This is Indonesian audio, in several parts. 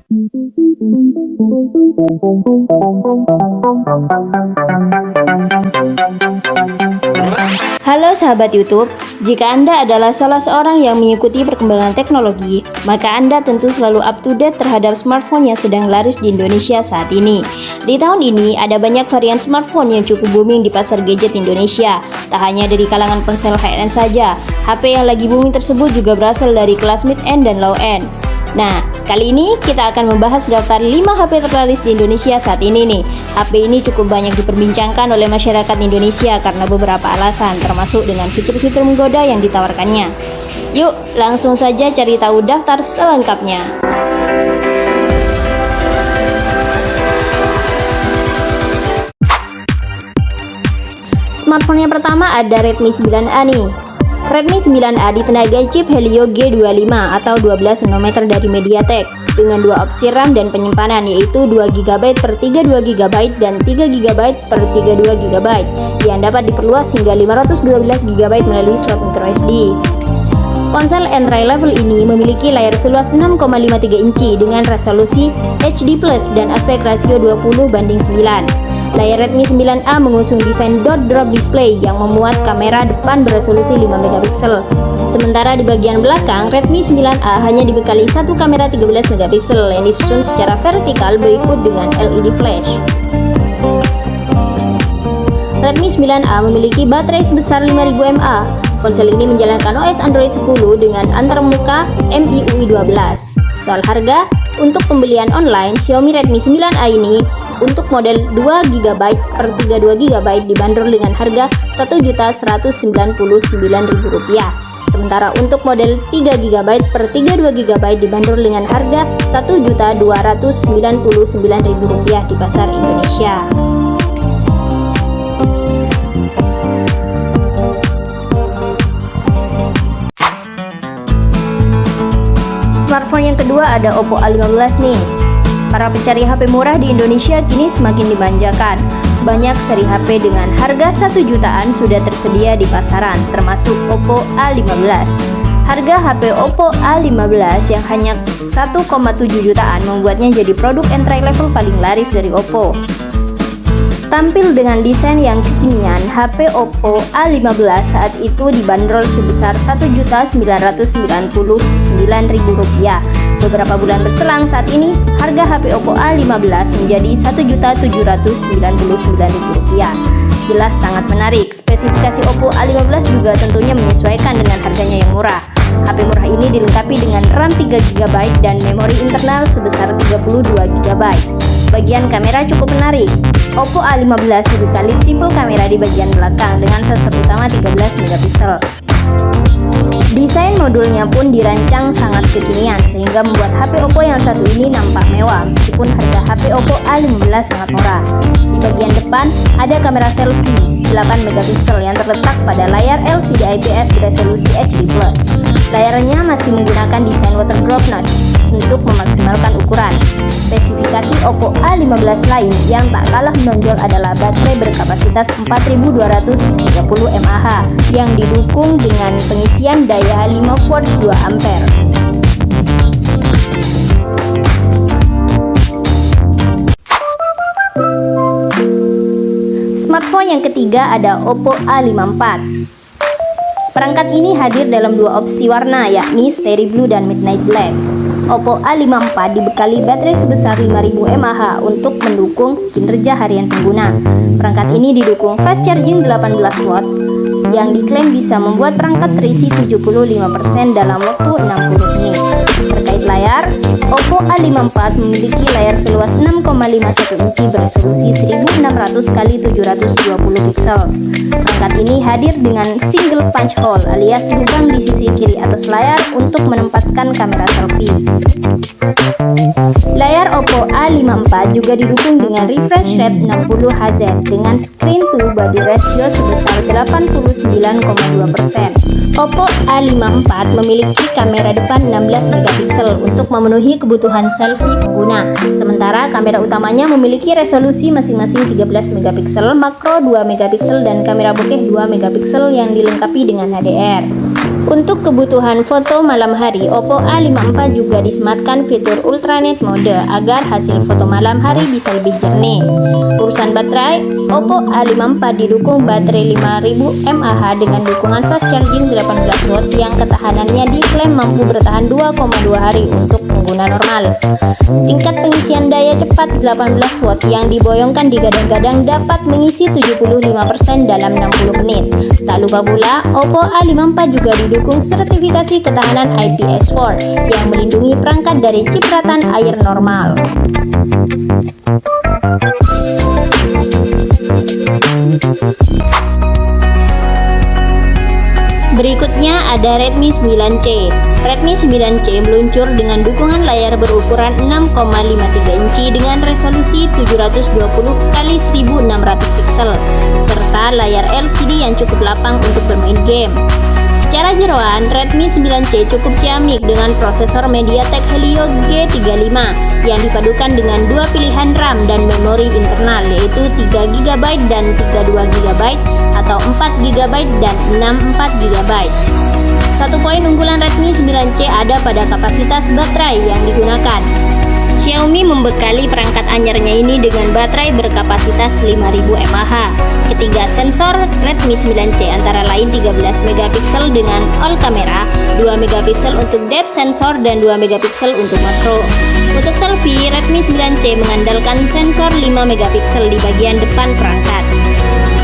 Halo sahabat YouTube, jika Anda adalah salah seorang yang mengikuti perkembangan teknologi, maka Anda tentu selalu up to date terhadap smartphone yang sedang laris di Indonesia saat ini. Di tahun ini, ada banyak varian smartphone yang cukup booming di pasar gadget Indonesia. Tak hanya dari kalangan ponsel high-end saja, HP yang lagi booming tersebut juga berasal dari kelas mid-end dan low-end. Nah, kali ini kita akan membahas daftar 5 HP terlaris di Indonesia saat ini nih. HP ini cukup banyak diperbincangkan oleh masyarakat Indonesia karena beberapa alasan, termasuk dengan fitur-fitur menggoda yang ditawarkannya. Yuk, langsung saja cari tahu daftar selengkapnya. Smartphone yang pertama ada Redmi 9A nih. Redmi 9A ditenagai chip Helio G25 atau 12 nanometer dari MediaTek dengan dua opsi RAM dan penyimpanan yaitu 2GB per 32GB dan 3GB per 32GB yang dapat diperluas hingga 512GB melalui slot microSD. Ponsel entry level ini memiliki layar seluas 6,53 inci dengan resolusi HD+ dan aspek rasio 20:9. Layar Redmi 9A mengusung desain dot drop display yang memuat kamera depan beresolusi 5 megapiksel. Sementara di bagian belakang, Redmi 9A hanya dibekali satu kamera 13 megapiksel yang disusun secara vertikal berikut dengan LED flash. Redmi 9A memiliki baterai sebesar 5000 mAh. Ponsel ini menjalankan OS Android 10 dengan antarmuka MIUI 12. Soal harga, untuk pembelian online, Xiaomi Redmi 9A ini untuk model 2GB per 32GB dibanderol dengan harga Rp1.199.000. Sementara untuk model 3GB per 32GB dibanderol dengan harga Rp1.299.000 di pasar Indonesia. Smartphone yang kedua ada Oppo A15 nih. Para pencari HP murah di Indonesia kini semakin dimanjakan. Banyak seri HP dengan harga 1 jutaan sudah tersedia di pasaran, termasuk Oppo A15. Harga HP Oppo A15 yang hanya 1,7 jutaan membuatnya jadi produk entry level paling laris dari Oppo. Tampil dengan desain yang kekinian, HP Oppo A15 saat itu dibanderol sebesar Rp1.999.000. Beberapa bulan berselang saat ini, harga HP Oppo A15 menjadi Rp1.799.000. Jelas sangat menarik. Spesifikasi Oppo A15 juga tentunya menyesuaikan dengan harganya yang murah. HP murah ini dilengkapi dengan RAM 3GB dan memori internal sebesar 32GB. Bagian kamera cukup menarik. Oppo A15 dibekali triple kamera di bagian belakang dengan sensor utama 13 megapiksel. Desain modulnya pun dirancang sangat kekinian sehingga membuat HP Oppo yang satu ini nampak mewah meskipun harga HP Oppo A15 sangat murah. Di bagian depan ada kamera selfie 8 megapiksel yang terletak pada layar LCD IPS beresolusi HD+. Layarnya masih menggunakan desain waterproof notch untuk memaksimalkan ukuran. Spesifikasi Oppo A15 lain yang tak kalah menonjol adalah baterai berkapasitas 4230 mAh yang didukung dengan pengisian daya 5 volt 2 ampere. Smartphone yang ketiga ada Oppo A54. Perangkat ini hadir dalam dua opsi warna yakni Starry Blue dan Midnight Black. Oppo A54 dibekali baterai sebesar 5000 mAh untuk mendukung kinerja harian pengguna. Perangkat ini didukung fast charging 18 watt yang diklaim bisa membuat perangkat terisi 75% dalam waktu 60 menit. Terkait layar, Oppo A54 memiliki layar seluas 6,51 inci beresolusi 1600x720 piksel. Perangkat ini hadir dengan single punch hole alias lubang di sisi kiri atas layar untuk menempatkan kamera selfie. Layar Oppo A54 juga didukung dengan refresh rate 60Hz dengan screen to body ratio sebesar 89,2%. Oppo A54 memiliki kamera depan 16 megapiksel untuk memenuhi kebutuhan selfie pengguna. Sementara kamera utamanya memiliki resolusi masing-masing 13 megapiksel, makro 2 megapiksel dan kamera bokeh 2 megapiksel yang dilengkapi dengan HDR. Untuk kebutuhan foto malam hari, Oppo A54 juga disematkan fitur Ultranet Mode agar hasil foto malam hari bisa lebih jernih. Urusan baterai, Oppo A54 didukung baterai 5000 mAh dengan dukungan fast charging 18 watt yang ketahanannya diklaim mampu bertahan 2,2 hari untuk pengguna normal. Tingkat pengisian daya cepat 18 watt yang diboyongkan digadang-gadang dapat mengisi 75% dalam 60 menit. Tak lupa pula, Oppo A54 juga didukung sertifikasi ketahanan IPX4 yang melindungi perangkat dari cipratan air normal. Berikutnya ada Redmi 9C. Redmi 9C meluncur dengan dukungan layar berukuran 6,53 inci dengan resolusi 720x1600 pixel serta layar LCD yang cukup lapang untuk bermain game. Secara jeroan, Redmi 9C cukup ciamik dengan prosesor MediaTek Helio G35 yang dipadukan dengan dua pilihan RAM dan memori internal yaitu 3GB dan 32GB atau 4GB dan 64GB. Satu poin unggulan Redmi 9C ada pada kapasitas baterai yang digunakan. Xiaomi membekali perangkat anyarnya ini dengan baterai berkapasitas 5000 mAh. Ketiga sensor Redmi 9C antara lain 13 megapiksel dengan all kamera, 2 megapiksel untuk depth sensor dan 2 megapiksel untuk makro. Untuk selfie, Redmi 9C mengandalkan sensor 5 megapiksel di bagian depan perangkat.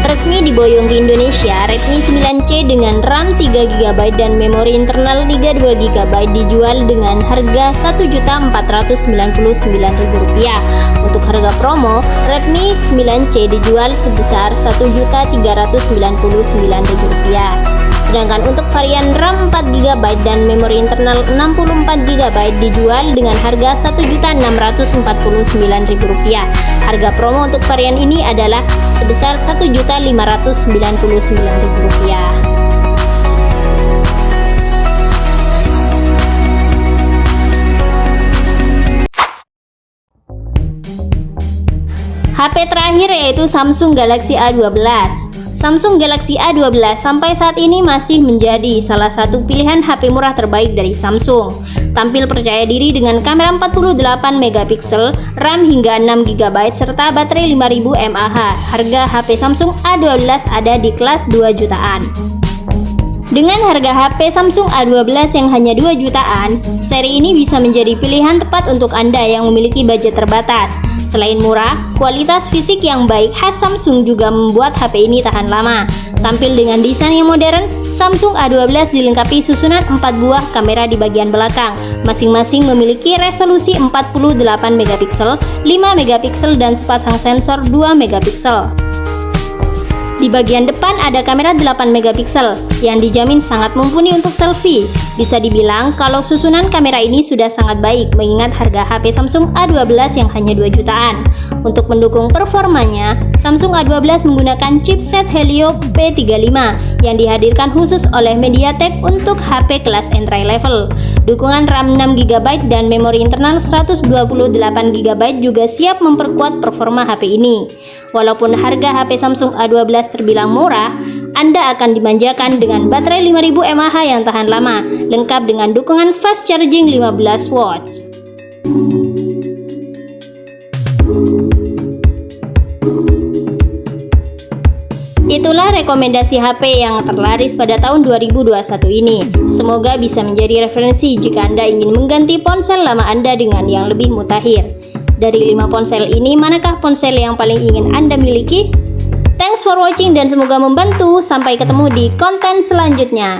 Resmi diboyong di Indonesia, Redmi 9C dengan RAM 3GB dan memori internal 32GB dijual dengan harga Rp1.499.000. Untuk harga promo, Redmi 9C dijual sebesar Rp1.399.000. Sedangkan untuk varian RAM 4GB dan memori internal 64GB dijual dengan harga Rp1.649.000. Harga promo untuk varian ini adalah sebesar Rp1.599.000. HP terakhir yaitu Samsung Galaxy A12. Samsung Galaxy A12 sampai saat ini masih menjadi salah satu pilihan HP murah terbaik dari Samsung. Tampil percaya diri dengan kamera 48 megapiksel, RAM hingga 6GB serta baterai 5000 mAh. Harga HP Samsung A12 ada di kelas 2 jutaan. Dengan harga HP Samsung A12 yang hanya 2 jutaan, seri ini bisa menjadi pilihan tepat untuk Anda yang memiliki budget terbatas. Selain murah, kualitas fisik yang baik khas Samsung juga membuat HP ini tahan lama. Tampil dengan desain yang modern, Samsung A12 dilengkapi susunan 4 buah kamera di bagian belakang. Masing-masing memiliki resolusi 48 megapiksel, 5 megapiksel dan sepasang sensor 2 megapiksel. Di bagian depan ada kamera 8 megapiksel yang dijamin sangat mumpuni untuk selfie. Bisa dibilang kalau susunan kamera ini sudah sangat baik mengingat harga HP Samsung A12 yang hanya 2 jutaan. Untuk mendukung performanya, Samsung A12 menggunakan chipset Helio P35 yang dihadirkan khusus oleh MediaTek untuk HP kelas entry level. Dukungan RAM 6GB dan memori internal 128GB juga siap memperkuat performa HP ini. Walaupun harga HP Samsung A12 terbilang murah, Anda akan dimanjakan dengan baterai 5000 mAh yang tahan lama, lengkap dengan dukungan fast charging 15 watt. Itulah rekomendasi HP yang terlaris pada tahun 2021 ini. Semoga bisa menjadi referensi jika Anda ingin mengganti ponsel lama Anda dengan yang lebih mutakhir. Dari 5 ponsel ini, manakah ponsel yang paling ingin Anda miliki? Thanks for watching dan semoga membantu. Sampai ketemu di konten selanjutnya.